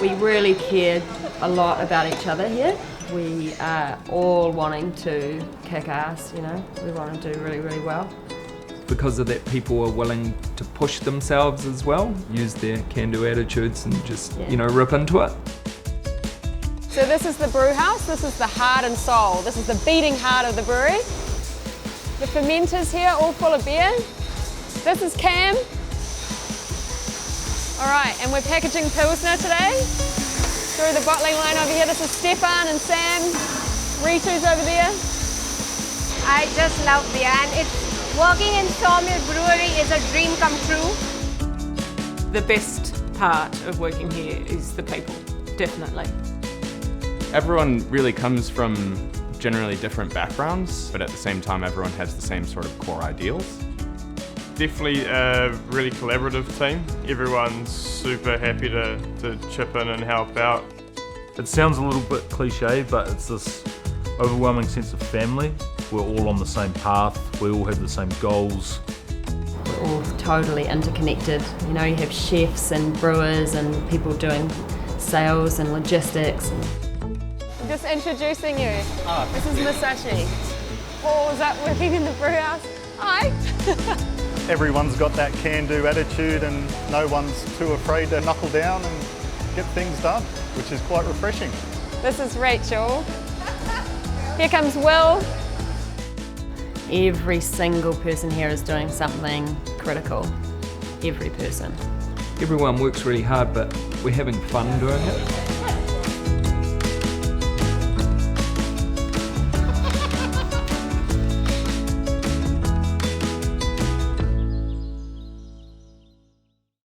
We really care a lot about each other here. We are all wanting to kick ass, you know. We want to do really, really well. Because of that, people are willing to push themselves as well, use their can-do attitudes and just, you know, rip into it. So this is the brew house, this is the heart and soul. This is the beating heart of the brewery. The fermenters here, all full of beer. This is Cam. All right, and we're packaging Pilsner today. Through the bottling line over here, this is Stefan and Sam. Ritu's over there. I just love beer, and working in Sawmill Brewery is a dream come true. The best part of working here is the people, definitely. Everyone really comes from generally different backgrounds, but at the same time everyone has the same sort of core ideals. Definitely a really collaborative team. Everyone's super happy to chip in and help out. It sounds a little bit cliche, but it's this overwhelming sense of family. We're all on the same path, we all have the same goals. We're all totally interconnected. You know, you have chefs and brewers and people doing sales and logistics. I'm just introducing you. This is Masashi. Paul's up working in the brew house. Hi. Everyone's got that can-do attitude and no one's too afraid to knuckle down and get things done, which is quite refreshing. This is Rachel. Here comes Will. Every single person here is doing something critical. Every person. Everyone works really hard, but we're having fun doing it.